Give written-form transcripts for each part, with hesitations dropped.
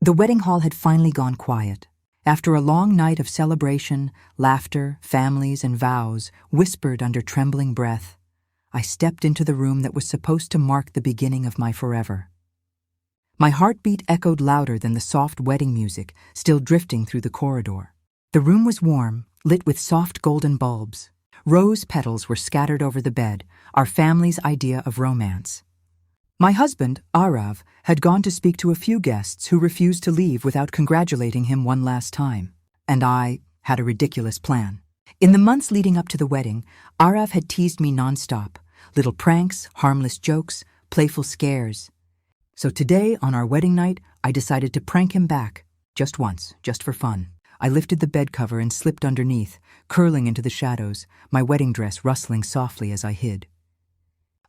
The wedding hall had finally gone quiet. After a long night of celebration, laughter, families, and vows whispered under trembling breath, I stepped into the room that was supposed to mark the beginning of my forever. My heartbeat echoed louder than the soft wedding music still drifting through the corridor. The room was warm, lit with soft golden bulbs. Rose petals were scattered over the bed, our family's idea of romance. My husband, Arav, had gone to speak to a few guests who refused to leave without congratulating him one last time. And I had a ridiculous plan. In the months leading up to the wedding, Arav had teased me nonstop. Little pranks, harmless jokes, playful scares. So today, on our wedding night, I decided to prank him back. Just once, just for fun. I lifted the bed cover and slipped underneath, curling into the shadows, my wedding dress rustling softly as I hid.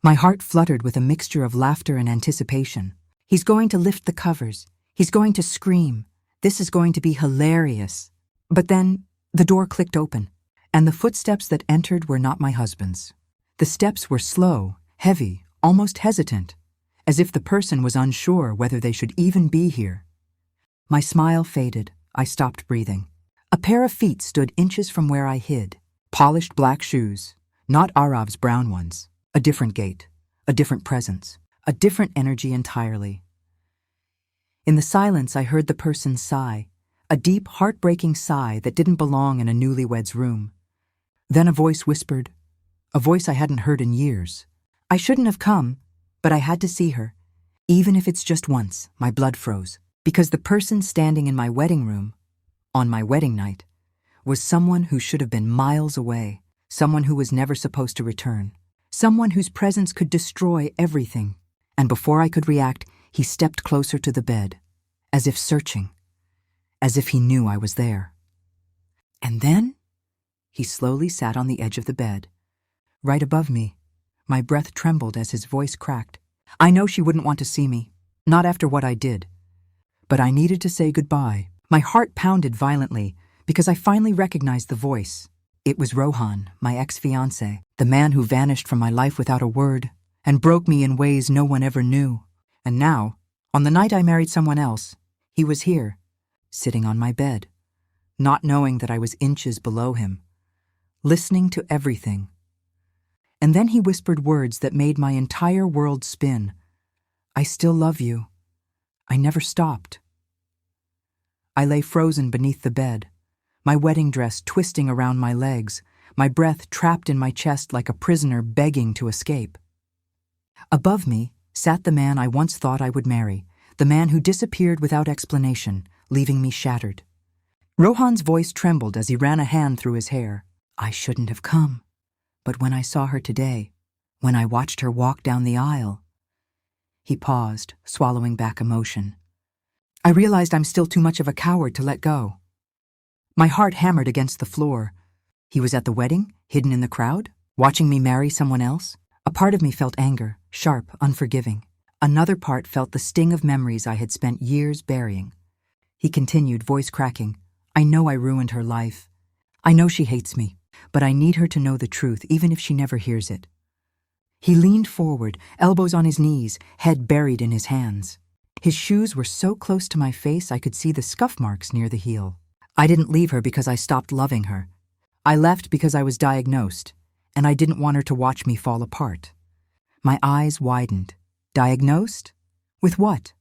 My heart fluttered with a mixture of laughter and anticipation. He's going to lift the covers. He's going to scream. This is going to be hilarious. But then, the door clicked open, and the footsteps that entered were not my husband's. The steps were slow, heavy, almost hesitant, as if the person was unsure whether they should even be here. My smile faded. I stopped breathing. A pair of feet stood inches from where I hid. Polished black shoes, not Arav's brown ones. A different gait, a different presence, a different energy entirely. In the silence, I heard the person sigh, a deep, heartbreaking sigh that didn't belong in a newlywed's room. Then a voice whispered, a voice I hadn't heard in years. I shouldn't have come, but I had to see her. Even if it's just once, my blood froze, because the person standing in my wedding room, on my wedding night, was someone who should have been miles away, someone who was never supposed to return. Someone whose presence could destroy everything. And before I could react, he stepped closer to the bed, as if searching, as if he knew I was there. And then, he slowly sat on the edge of the bed, right above me. My breath trembled as his voice cracked. I know she wouldn't want to see me, not after what I did. But I needed to say goodbye. My heart pounded violently, because I finally recognized the voice. It was Rohan, my ex-fiancé, the man who vanished from my life without a word and broke me in ways no one ever knew. And now, on the night I married someone else, he was here, sitting on my bed, not knowing that I was inches below him, listening to everything. And then he whispered words that made my entire world spin. I still love you. I never stopped. I lay frozen beneath the bed, my wedding dress twisting around my legs, my breath trapped in my chest like a prisoner begging to escape. Above me sat the man I once thought I would marry, the man who disappeared without explanation, leaving me shattered. Rohan's voice trembled as he ran a hand through his hair. I shouldn't have come. But when I saw her today, when I watched her walk down the aisle... He paused, swallowing back emotion. I realized I'm still too much of a coward to let go. My heart hammered against the floor. He was at the wedding, hidden in the crowd, watching me marry someone else. A part of me felt anger, sharp, unforgiving. Another part felt the sting of memories I had spent years burying. He continued, voice cracking. I know I ruined her life. I know she hates me, but I need her to know the truth, even if she never hears it. He leaned forward, elbows on his knees, head buried in his hands. His shoes were so close to my face I could see the scuff marks near the heel. I didn't leave her because I stopped loving her. I left because I was diagnosed, and I didn't want her to watch me fall apart. My eyes widened. Diagnosed? With what?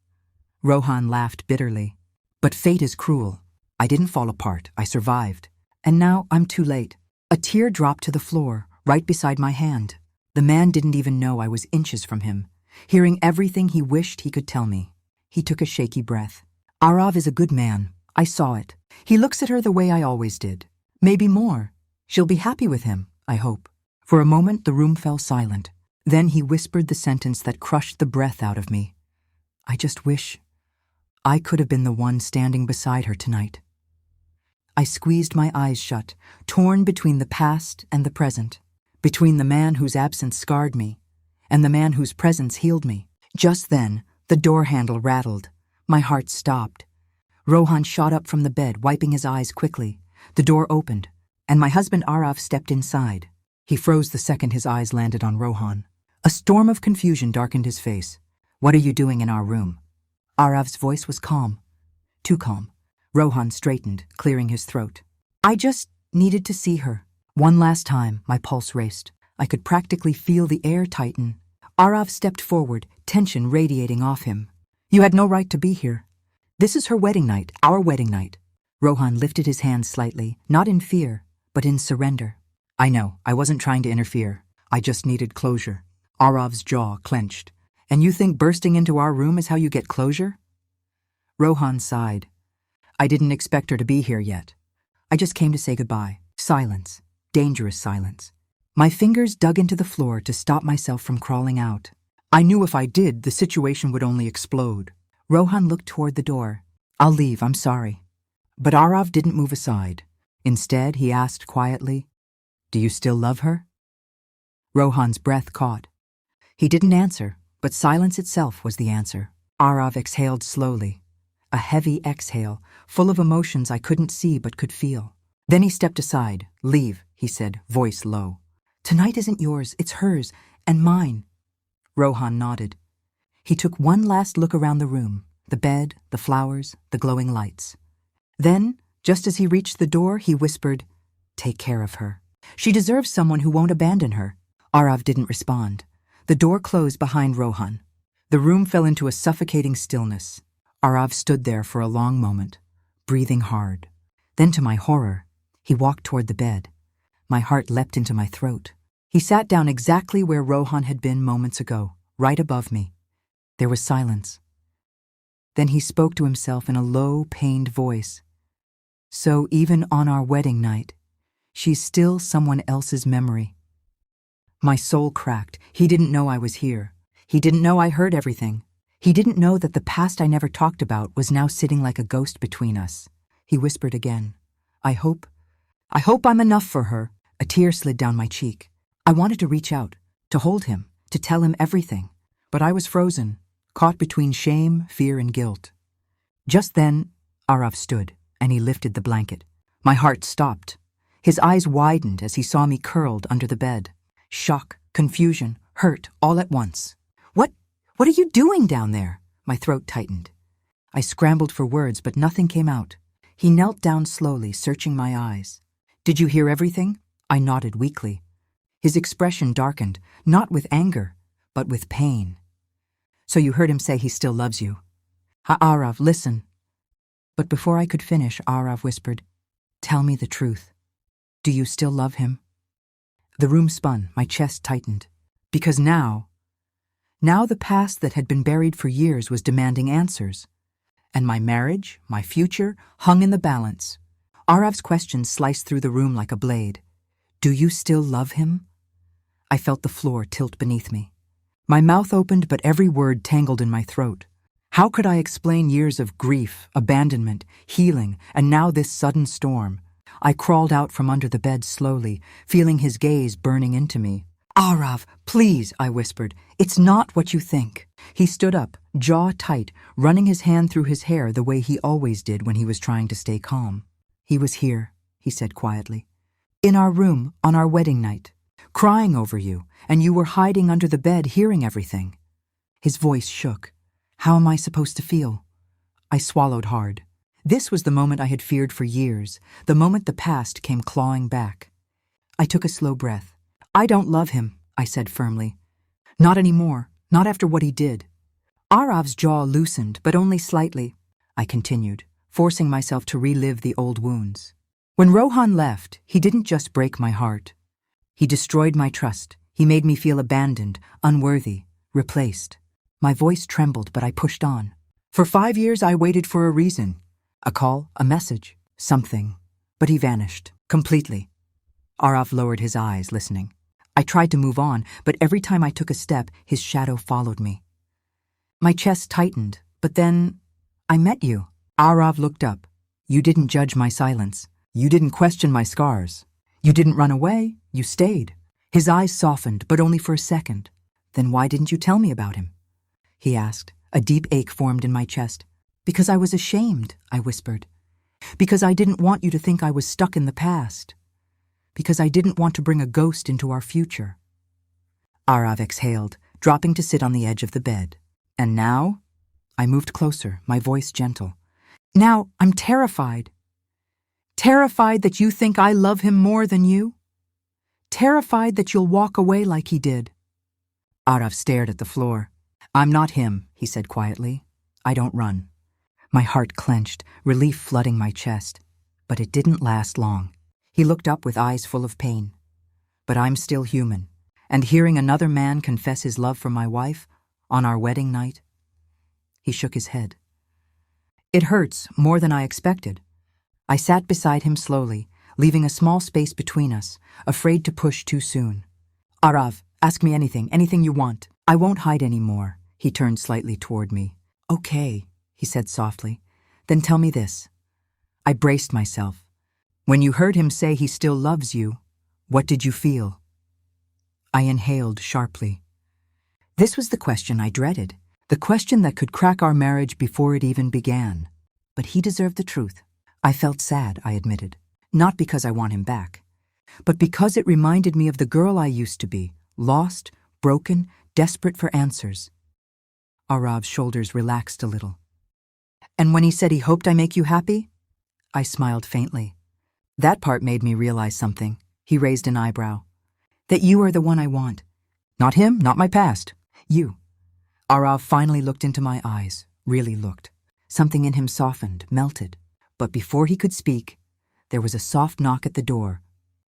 Rohan laughed bitterly. But fate is cruel. I didn't fall apart. I survived. And now I'm too late. A tear dropped to the floor, right beside my hand. The man didn't even know I was inches from him, hearing everything he wished he could tell me. He took a shaky breath. Arav is a good man. I saw it. He looks at her the way I always did. Maybe more. She'll be happy with him, I hope. For a moment, the room fell silent. Then he whispered the sentence that crushed the breath out of me. I just wish I could have been the one standing beside her tonight. I squeezed my eyes shut, torn between the past and the present, between the man whose absence scarred me and the man whose presence healed me. Just then, the door handle rattled. My heart stopped. Rohan shot up from the bed, wiping his eyes quickly. The door opened, and my husband Arav stepped inside. He froze the second his eyes landed on Rohan. A storm of confusion darkened his face. What are you doing in our room? Arav's voice was calm. Too calm. Rohan straightened, clearing his throat. I just needed to see her. One last time, my pulse raced. I could practically feel the air tighten. Arav stepped forward, tension radiating off him. You had no right to be here. This is her wedding night, our wedding night. Rohan lifted his hands slightly, not in fear, but in surrender. I know, I wasn't trying to interfere. I just needed closure. Arav's jaw clenched. And you think bursting into our room is how you get closure? Rohan sighed. I didn't expect her to be here yet. I just came to say goodbye. Silence. Dangerous silence. My fingers dug into the floor to stop myself from crawling out. I knew if I did, the situation would only explode. Rohan looked toward the door. I'll leave, I'm sorry. But Arav didn't move aside. Instead, he asked quietly, Do you still love her? Rohan's breath caught. He didn't answer, but silence itself was the answer. Arav exhaled slowly. A heavy exhale, full of emotions I couldn't see but could feel. Then he stepped aside. Leave, he said, voice low. Tonight isn't yours, it's hers, and mine. Rohan nodded. He took one last look around the room, the bed, the flowers, the glowing lights. Then, just as he reached the door, he whispered, Take care of her. She deserves someone who won't abandon her. Arav didn't respond. The door closed behind Rohan. The room fell into a suffocating stillness. Arav stood there for a long moment, breathing hard. Then, to my horror, he walked toward the bed. My heart leapt into my throat. He sat down exactly where Rohan had been moments ago, right above me. There was silence. Then he spoke to himself in a low, pained voice. So even on our wedding night, she's still someone else's memory. My soul cracked. He didn't know I was here. He didn't know I heard everything. He didn't know that the past I never talked about was now sitting like a ghost between us. He whispered again, I hope I'm enough for her. A tear slid down my cheek. I wanted to reach out, to hold him, to tell him everything. But I was frozen, caught between shame, fear, and guilt. Just then, Arav stood, and he lifted the blanket. My heart stopped. His eyes widened as he saw me curled under the bed. Shock, confusion, hurt, all at once. What are you doing down there? My throat tightened. I scrambled for words, but nothing came out. He knelt down slowly, searching my eyes. Did you hear everything? I nodded weakly. His expression darkened, not with anger, but with pain. So you heard him say he still loves you. Arav, listen. But before I could finish, Arav whispered, Tell me the truth. Do you still love him? The room spun, my chest tightened. Because now the past that had been buried for years was demanding answers. And my marriage, my future, hung in the balance. Arav's question sliced through the room like a blade. Do you still love him? I felt the floor tilt beneath me. My mouth opened, but every word tangled in my throat. How could I explain years of grief, abandonment, healing, and now this sudden storm? I crawled out from under the bed slowly, feeling his gaze burning into me. Arav, please, I whispered. It's not what you think. He stood up, jaw tight, running his hand through his hair the way he always did when he was trying to stay calm. He was here, he said quietly. In our room on our wedding night, crying over you, and you were hiding under the bed hearing everything. His voice shook. How am I supposed to feel? I swallowed hard. This was the moment I had feared for years, the moment the past came clawing back. I took a slow breath. I don't love him, I said firmly. Not anymore, not after what he did. Arav's jaw loosened, but only slightly. I continued, forcing myself to relive the old wounds. When Rohan left, he didn't just break my heart. He destroyed my trust. He made me feel abandoned, unworthy, replaced. My voice trembled, but I pushed on. For 5 years, I waited for a reason. A call, a message, something. But he vanished, completely. Arav lowered his eyes, listening. I tried to move on, but every time I took a step, his shadow followed me. My chest tightened, but then I met you. Arav looked up. You didn't judge my silence. You didn't question my scars. You didn't run away. You stayed. His eyes softened, but only for a second. Then why didn't you tell me about him? He asked. A deep ache formed in my chest. Because I was ashamed, I whispered. Because I didn't want you to think I was stuck in the past. Because I didn't want to bring a ghost into our future. Arav exhaled, dropping to sit on the edge of the bed. And now? I moved closer, my voice gentle. Now I'm terrified. Terrified that you think I love him more than you. Terrified that you'll walk away like he did. Arav stared at the floor. I'm not him, he said quietly. I don't run. My heart clenched, relief flooding my chest. But it didn't last long. He looked up with eyes full of pain. But I'm still human, and hearing another man confess his love for my wife on our wedding night. He shook his head. It hurts more than I expected. I sat beside him slowly, leaving a small space between us, afraid to push too soon. Arav, ask me anything you want. I won't hide anymore. He turned slightly toward me. Okay, he said softly. Then tell me this. I braced myself. When you heard him say he still loves you, what did you feel? I inhaled sharply. This was the question I dreaded, the question that could crack our marriage before it even began. But he deserved the truth. I felt sad, I admitted. Not because I want him back, but because it reminded me of the girl I used to be, lost, broken, desperate for answers. Arav's shoulders relaxed a little. And when he said he hoped I make you happy? I smiled faintly. That part made me realize something. He raised an eyebrow. That you are the one I want. Not him, not my past. You. Arav finally looked into my eyes, really looked. Something in him softened, melted. But before he could speak, there was a soft knock at the door.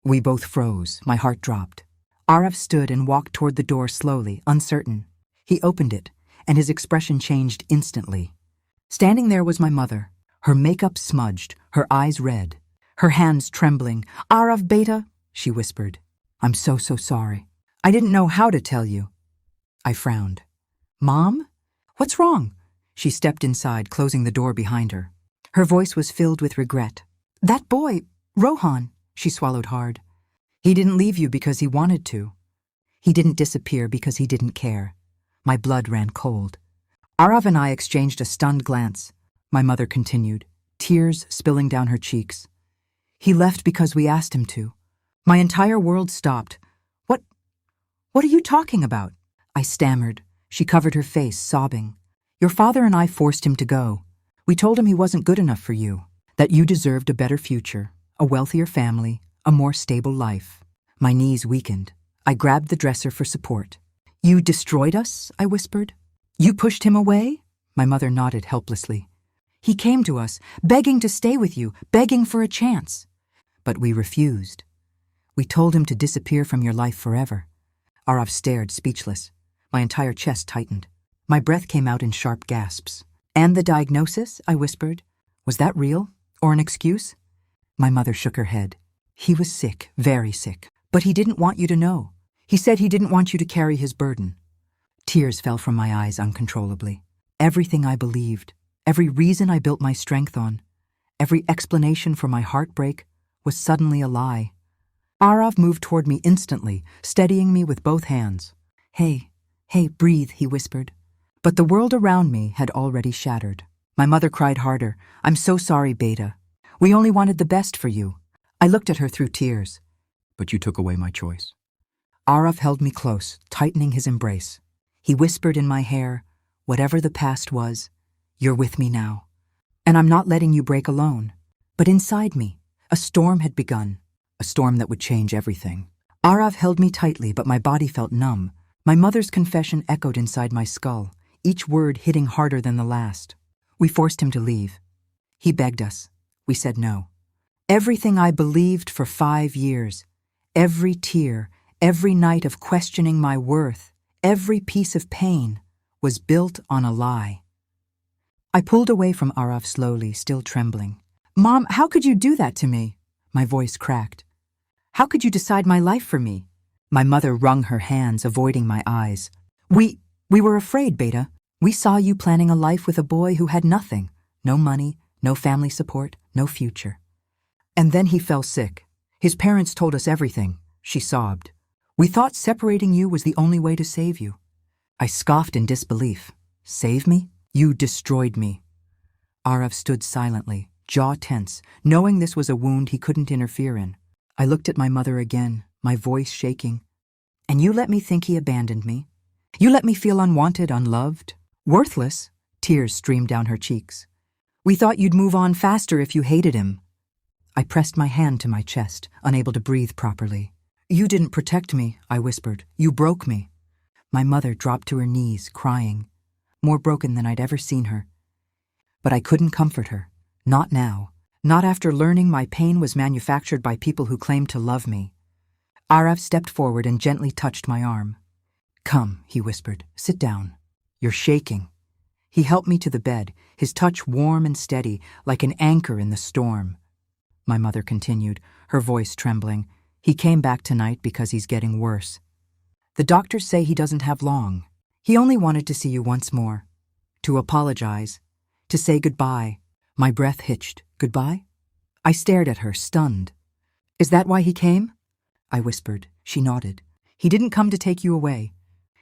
We both froze, my heart dropped. Arav stood and walked toward the door slowly, uncertain. He opened it, and his expression changed instantly. Standing there was my mother, her makeup smudged, her eyes red, her hands trembling. Arav Beta, she whispered. I'm so sorry. I didn't know how to tell you. I frowned. Mom? What's wrong? She stepped inside, closing the door behind her. Her voice was filled with regret. That boy, Rohan, she swallowed hard. He didn't leave you because he wanted to. He didn't disappear because he didn't care. My blood ran cold. Arav and I exchanged a stunned glance. My mother continued, tears spilling down her cheeks. He left because we asked him to. My entire world stopped. What are you talking about? I stammered. She covered her face, sobbing. Your father and I forced him to go. We told him he wasn't good enough for you, that you deserved a better future, a wealthier family, a more stable life. My knees weakened. I grabbed the dresser for support. You destroyed us, I whispered. You pushed him away? My mother nodded helplessly. He came to us, begging to stay with you, begging for a chance. But we refused. We told him to disappear from your life forever. Arav stared, speechless. My entire chest tightened. My breath came out in sharp gasps. And the diagnosis? I whispered. Was that real? Or an excuse? My mother shook her head. He was sick, very sick. But he didn't want you to know. He said he didn't want you to carry his burden. Tears fell from my eyes uncontrollably. Everything I believed, every reason I built my strength on, every explanation for my heartbreak was suddenly a lie. Arav moved toward me instantly, steadying me with both hands. Hey, breathe, he whispered. But the world around me had already shattered. My mother cried harder. I'm so sorry, Beta. We only wanted the best for you. I looked at her through tears. But you took away my choice. Arav held me close, tightening his embrace. He whispered in my hair, whatever the past was, you're with me now. And I'm not letting you break alone. But inside me, a storm had begun, a storm that would change everything. Arav held me tightly, but my body felt numb. My mother's confession echoed inside my skull, each word hitting harder than the last. We forced him to leave. He begged us. We said no. Everything I believed for 5 years, every tear, every night of questioning my worth, every piece of pain, was built on a lie. I pulled away from Arav slowly, still trembling. Mom, how could you do that to me? My voice cracked. How could you decide my life for me? My mother wrung her hands, avoiding my eyes. We were afraid, Beta. We saw you planning a life with a boy who had nothing. No money, no family support, no future. And then he fell sick. His parents told us everything. She sobbed. We thought separating you was the only way to save you. I scoffed in disbelief. Save me? You destroyed me. Arav stood silently, jaw tense, knowing this was a wound he couldn't interfere in. I looked at my mother again, my voice shaking. And you let me think he abandoned me? You let me feel unwanted, unloved, worthless? Tears streamed down her cheeks. We thought you'd move on faster if you hated him. I pressed my hand to my chest, unable to breathe properly. You didn't protect me, I whispered. You broke me. My mother dropped to her knees, crying, more broken than I'd ever seen her. But I couldn't comfort her. Not now. Not after learning my pain was manufactured by people who claimed to love me. Arav stepped forward and gently touched my arm. Come, he whispered. Sit down. You're shaking. He helped me to the bed, his touch warm and steady, like an anchor in the storm. My mother continued, her voice trembling. He came back tonight because he's getting worse. The doctors say he doesn't have long. He only wanted to see you once more. To apologize. To say goodbye. My breath hitched. Goodbye? I stared at her, stunned. Is that why he came? I whispered. She nodded. He didn't come to take you away.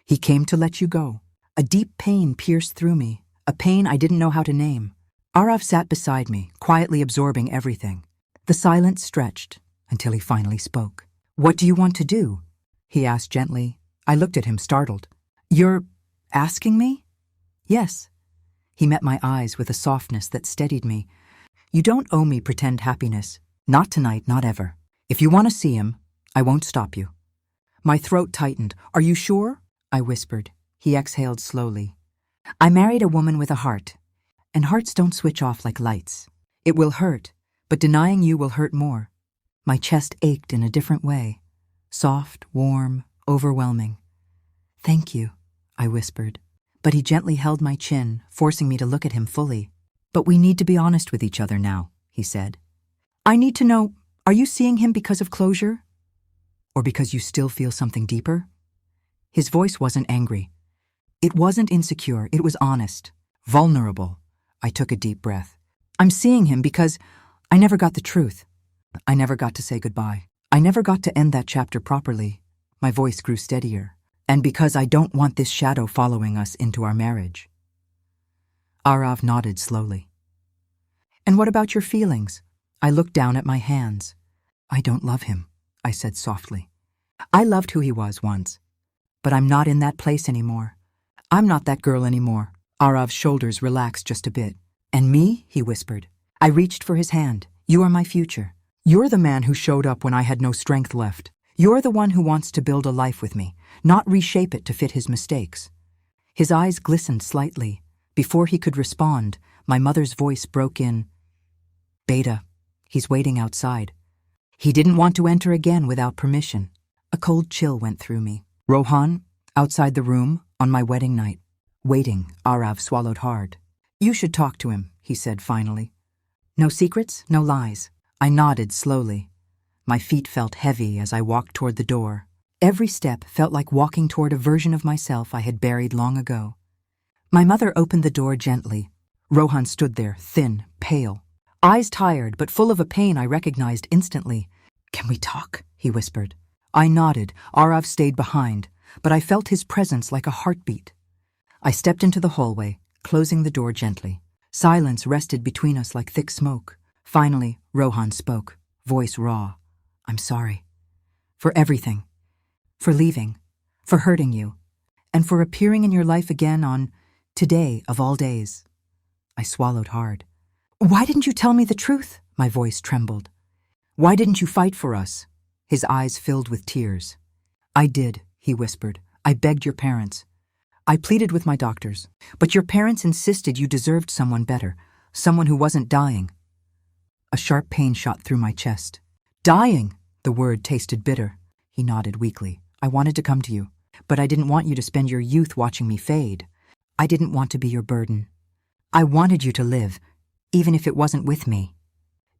He came to let you go. A deep pain pierced through me, a pain I didn't know how to name. Arav sat beside me, quietly absorbing everything. The silence stretched until he finally spoke. What do you want to do? He asked gently. I looked at him, startled. You're asking me? Yes. He met my eyes with a softness that steadied me. You don't owe me pretend happiness. Not tonight, not ever. If you want to see him, I won't stop you. My throat tightened. Are you sure? I whispered. He exhaled slowly. I married a woman with a heart, and hearts don't switch off like lights. It will hurt, but denying you will hurt more. My chest ached in a different way. Soft, warm, overwhelming. Thank you, I whispered. But he gently held my chin, forcing me to look at him fully. But we need to be honest with each other now, he said. I need to know, are you seeing him because of closure? Or because you still feel something deeper? His voice wasn't angry. It wasn't insecure, it was honest, vulnerable. I took a deep breath. I'm seeing him because I never got the truth. I never got to say goodbye. I never got to end that chapter properly. My voice grew steadier. And because I don't want this shadow following us into our marriage. Arav nodded slowly. And what about your feelings? I looked down at my hands. I don't love him, I said softly. I loved who he was once. But I'm not in that place anymore. I'm not that girl anymore. Arav's shoulders relaxed just a bit. And me? He whispered. I reached for his hand. You are my future. You're the man who showed up when I had no strength left. You're the one who wants to build a life with me, not reshape it to fit his mistakes. His eyes glistened slightly. Before he could respond, my mother's voice broke in. Beta, he's waiting outside. He didn't want to enter again without permission. A cold chill went through me. Rohan, outside the room, on my wedding night. Waiting, Arav swallowed hard. You should talk to him, he said finally. No secrets, no lies. I nodded slowly. My feet felt heavy as I walked toward the door. Every step felt like walking toward a version of myself I had buried long ago. My mother opened the door gently. Rohan stood there, thin, pale. Eyes tired, but full of a pain I recognized instantly. Can we talk? He whispered. I nodded. Arav stayed behind, but I felt his presence like a heartbeat. I stepped into the hallway, closing the door gently. Silence rested between us like thick smoke. Finally, Rohan spoke, voice raw. I'm sorry. For everything. For leaving. For hurting you. And for appearing in your life again on today of all days. I swallowed hard. Why didn't you tell me the truth? My voice trembled. Why didn't you fight for us? His eyes filled with tears. I did, he whispered. I begged your parents. I pleaded with my doctors. But your parents insisted you deserved someone better. Someone who wasn't dying. A sharp pain shot through my chest. Dying! The word tasted bitter. He nodded weakly. I wanted to come to you, but I didn't want you to spend your youth watching me fade. I didn't want to be your burden. I wanted you to live, even if it wasn't with me.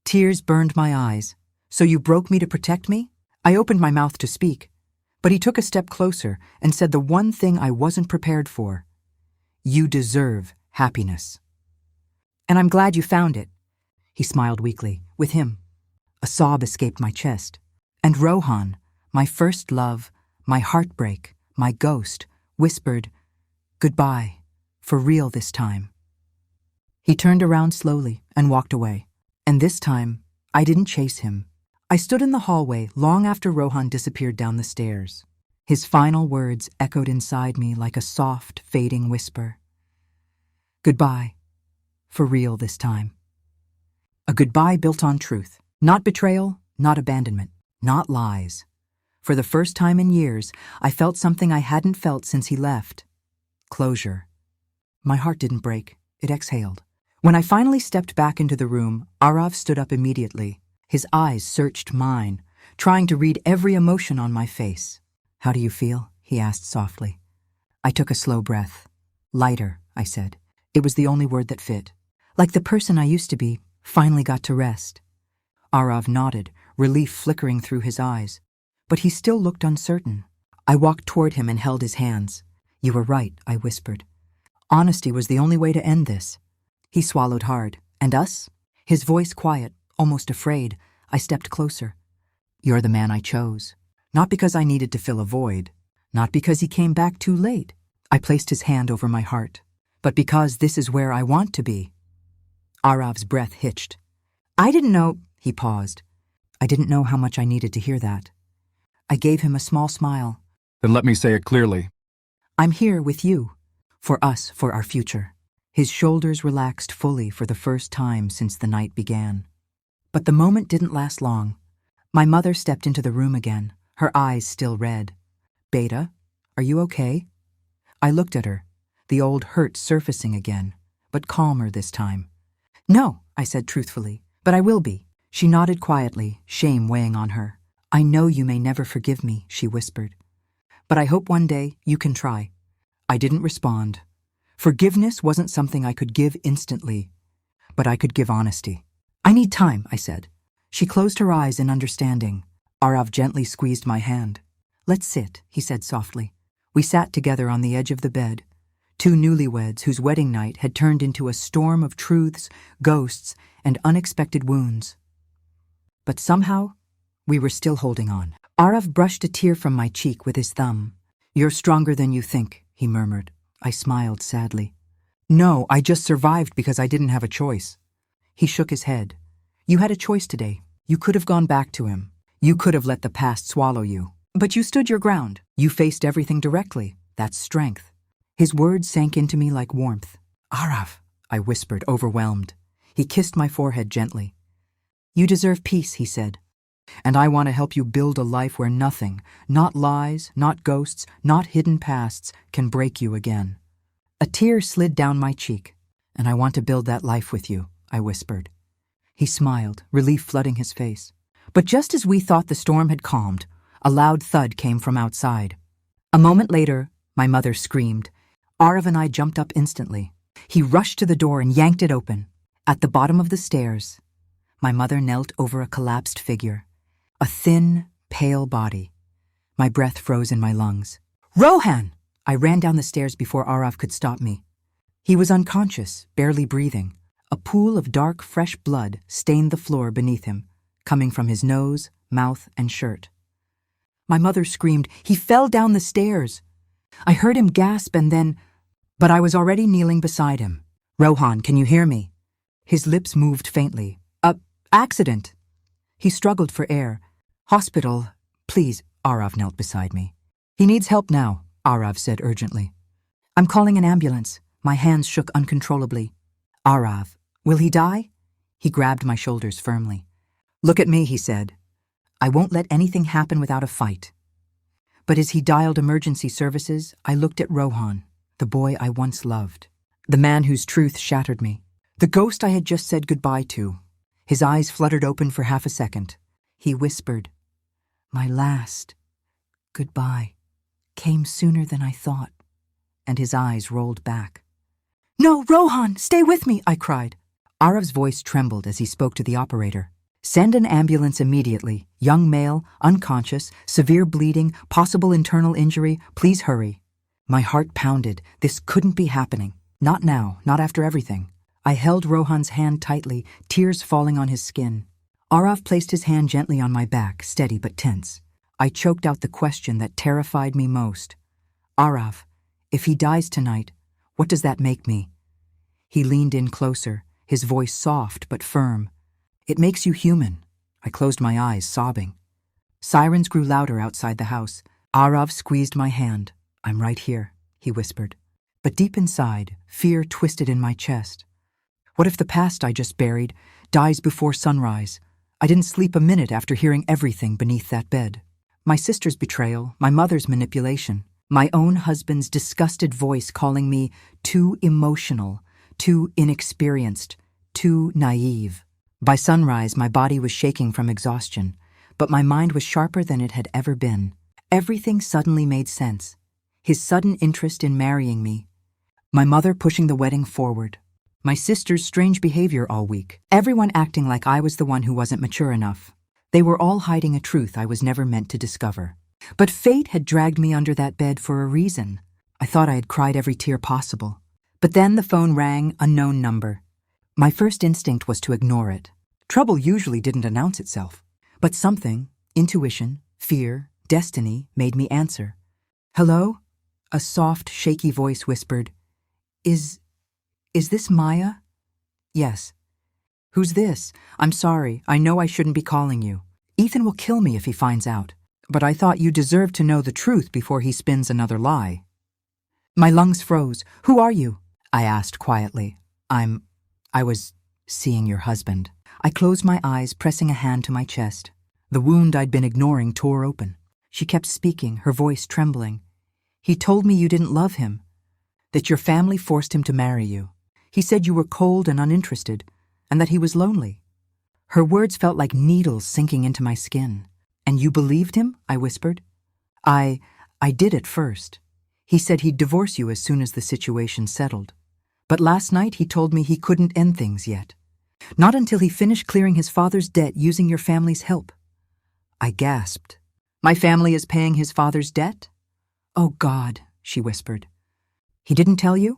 Tears burned my eyes. So you broke me to protect me? I opened my mouth to speak, but he took a step closer and said the one thing I wasn't prepared for. You deserve happiness. And I'm glad you found it. He smiled weakly. With him. A sob escaped my chest. And Rohan, my first love, my heartbreak, my ghost, whispered, Goodbye, for real this time. He turned around slowly and walked away. And this time, I didn't chase him. I stood in the hallway long after Rohan disappeared down the stairs. His final words echoed inside me like a soft, fading whisper. Goodbye, for real this time. goodbye built on truth. Not betrayal, not abandonment, not lies. For the first time in years, I felt something I hadn't felt since he left. Closure. My heart didn't break. It exhaled. When I finally stepped back into the room, Arav stood up immediately. His eyes searched mine, trying to read every emotion on my face. "How do you feel?" he asked softly. I took a slow breath. "Lighter," I said. It was the only word that fit. "Like the person I used to be, finally got to rest." Arav nodded, relief flickering through his eyes. But he still looked uncertain. I walked toward him and held his hands. "You were right," I whispered. "Honesty was the only way to end this." He swallowed hard. "And us?" His voice quiet, almost afraid. I stepped closer. "You're the man I chose. Not because I needed to fill a void. Not because he came back too late." I placed his hand over my heart. "But because this is where I want to be." Arav's breath hitched. "I didn't know—" He paused. I didn't know how much I needed to hear that. I gave him a small smile. "Then let me say it clearly. I'm here with you. For us, for our future." His shoulders relaxed fully for the first time since the night began. But the moment didn't last long. My mother stepped into the room again, her eyes still red. "Beta, are you okay?" I looked at her, the old hurt surfacing again, but calmer this time. "No," I said truthfully, "but I will be." She nodded quietly, shame weighing on her. "I know you may never forgive me," she whispered. "But I hope one day you can try." I didn't respond. Forgiveness wasn't something I could give instantly, but I could give honesty. "I need time," I said. She closed her eyes in understanding. Arav gently squeezed my hand. "Let's sit," he said softly. We sat together on the edge of the bed, two newlyweds whose wedding night had turned into a storm of truths, ghosts, and unexpected wounds. But somehow, we were still holding on. Arav brushed a tear from my cheek with his thumb. "You're stronger than you think," he murmured. I smiled sadly. "No, I just survived because I didn't have a choice." He shook his head. "You had a choice today. You could have gone back to him. You could have let the past swallow you. But you stood your ground. You faced everything directly. That's strength." His words sank into me like warmth. "Arav," I whispered, overwhelmed. He kissed my forehead gently. "You deserve peace," he said. "And I want to help you build a life where nothing, not lies, not ghosts, not hidden pasts, can break you again." A tear slid down my cheek. "And I want to build that life with you," I whispered. He smiled, relief flooding his face. But just as we thought the storm had calmed, a loud thud came from outside. A moment later, my mother screamed. Arav and I jumped up instantly. He rushed to the door and yanked it open. At the bottom of the stairs, my mother knelt over a collapsed figure. A thin, pale body. My breath froze in my lungs. "Rohan!" I ran down the stairs before Arav could stop me. He was unconscious, barely breathing. A pool of dark, fresh blood stained the floor beneath him, coming from his nose, mouth, and shirt. My mother screamed, "He fell down the stairs!" I heard him gasp and then... But I was already kneeling beside him. "Rohan, can you hear me?" His lips moved faintly. Accident." He struggled for air. "Hospital, please." Arav knelt beside me. "He needs help now," Arav said urgently. "I'm calling an ambulance." My hands shook uncontrollably. "Arav, will he die?" He grabbed my shoulders firmly. "Look at me," he said. "I won't let anything happen without a fight." But as he dialed emergency services, I looked at Rohan, the boy I once loved, the man whose truth shattered me, the ghost I had just said goodbye to. His eyes fluttered open for half a second. He whispered, "My last goodbye came sooner than I thought," and his eyes rolled back. "No, Rohan, stay with me," I cried. Arav's voice trembled as he spoke to the operator. "Send an ambulance immediately. Young male, unconscious, severe bleeding, possible internal injury. Please hurry." My heart pounded. This couldn't be happening. Not now, not after everything. I held Rohan's hand tightly, tears falling on his skin. Arav placed his hand gently on my back, steady but tense. I choked out the question that terrified me most. "Arav, if he dies tonight, what does that make me?" He leaned in closer, his voice soft but firm. "It makes you human." I closed my eyes, sobbing. Sirens grew louder outside the house. Arav squeezed my hand. "I'm right here," he whispered. But deep inside, fear twisted in my chest. What if the past I just buried dies before sunrise. I didn't sleep a minute after hearing everything beneath that bed. My sister's betrayal, my mother's manipulation, my own husband's disgusted voice calling me too emotional, too inexperienced, too naive. By sunrise, my body was shaking from exhaustion, but my mind was sharper than it had ever been. Everything suddenly made sense. His sudden interest in marrying me, my mother pushing the wedding forward, my sister's strange behavior all week, everyone acting like I was the one who wasn't mature enough. They were all hiding a truth I was never meant to discover. But fate had dragged me under that bed for a reason. I thought I had cried every tear possible. But then the phone rang, unknown number. My first instinct was to ignore it. Trouble usually didn't announce itself. But something, intuition, fear, destiny, made me answer. Hello? A soft, shaky voice whispered, Is this Maya? Yes. Who's this? I'm sorry. I know I shouldn't be calling you. Ethan will kill me if he finds out. But I thought you deserved to know the truth before he spins another lie. My lungs froze. Who are you? I asked quietly. I was seeing your husband. I closed my eyes, pressing a hand to my chest. The wound I'd been ignoring tore open. She kept speaking, her voice trembling. He told me you didn't love him, that your family forced him to marry you. He said you were cold and uninterested, and that he was lonely. Her words felt like needles sinking into my skin. And you believed him? I whispered. I did at first. He said he'd divorce you as soon as the situation settled. But last night he told me he couldn't end things yet. Not until he finished clearing his father's debt using your family's help. I gasped. My family is paying his father's debt? Oh God, she whispered. He didn't tell you?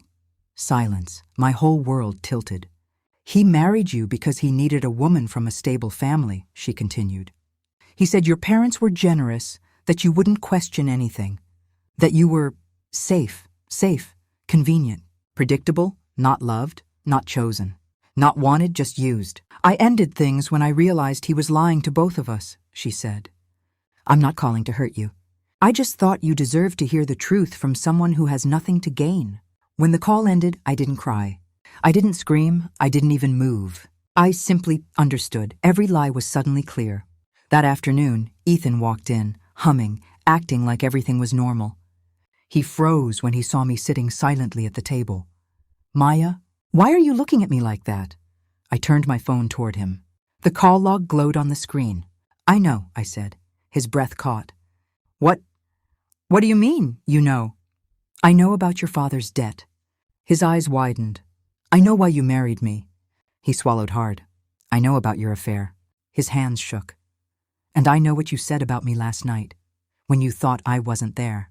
Silence. My whole world tilted. He married you because he needed a woman from a stable family, she continued. He said your parents were generous, that you wouldn't question anything, that you were safe, convenient, predictable, not loved, not chosen, not wanted, just used. I ended things when I realized he was lying to both of us, she said. I'm not calling to hurt you. I just thought you deserved to hear the truth from someone who has nothing to gain. When the call ended, I didn't cry. I didn't scream. I didn't even move. I simply understood. Every lie was suddenly clear. That afternoon, Ethan walked in, humming, acting like everything was normal. He froze when he saw me sitting silently at the table. Maya, why are you looking at me like that? I turned my phone toward him. The call log glowed on the screen. I know, I said. His breath caught. What do you mean, you know? I know about your father's debt. His eyes widened. I know why you married me. He swallowed hard. I know about your affair. His hands shook. And I know what you said about me last night, when you thought I wasn't there.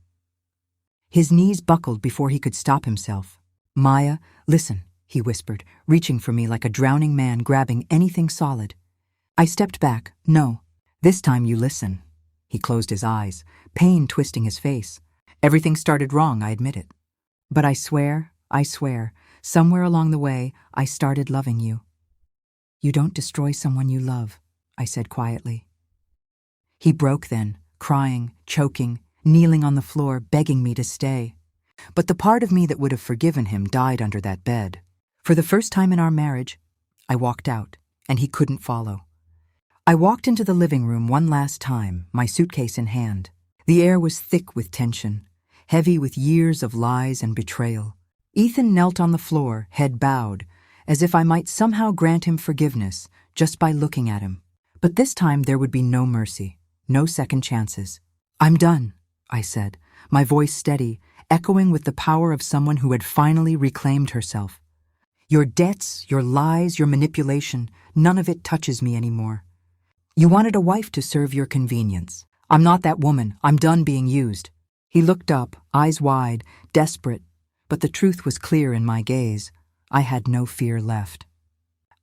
His knees buckled before he could stop himself. Maya, listen, he whispered, reaching for me like a drowning man grabbing anything solid. I stepped back. No, this time you listen. He closed his eyes, pain twisting his face. Everything started wrong, I admit it. But I swear, somewhere along the way, I started loving you. You don't destroy someone you love, I said quietly. He broke then, crying, choking, kneeling on the floor, begging me to stay. But the part of me that would have forgiven him died under that bed. For the first time in our marriage, I walked out, and he couldn't follow. I walked into the living room one last time, my suitcase in hand. The air was thick with tension, heavy with years of lies and betrayal. Ethan knelt on the floor, head bowed, as if I might somehow grant him forgiveness just by looking at him. But this time there would be no mercy, no second chances. I'm done, I said, my voice steady, echoing with the power of someone who had finally reclaimed herself. Your debts, your lies, your manipulation, none of it touches me anymore. You wanted a wife to serve your convenience. I'm not that woman. I'm done being used. He looked up, eyes wide, desperate, but the truth was clear in my gaze. I had no fear left.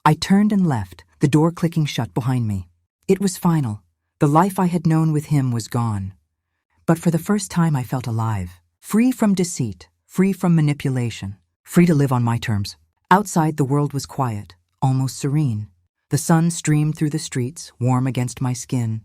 I turned and left, the door clicking shut behind me. It was final. The life I had known with him was gone. But for the first time I felt alive, free from deceit, free from manipulation, free to live on my terms. Outside the world was quiet, almost serene. The sun streamed through the streets, warm against my skin.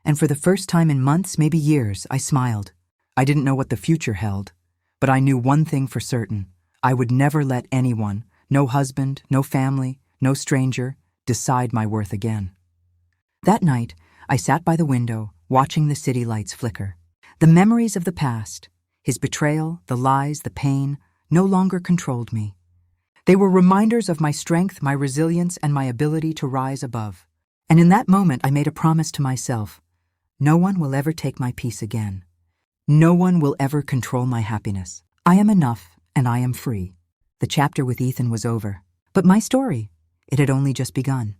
And for the first time in months, maybe years, I smiled. I didn't know what the future held, but I knew one thing for certain. I would never let anyone, no husband, no family, no stranger, decide my worth again. That night, I sat by the window, watching the city lights flicker. The memories of the past, his betrayal, the lies, the pain, no longer controlled me. They were reminders of my strength, my resilience, and my ability to rise above. And in that moment, I made a promise to myself. No one will ever take my peace again. No one will ever control my happiness. I am enough, and I am free. The chapter with Ethan was over. But my story, it had only just begun.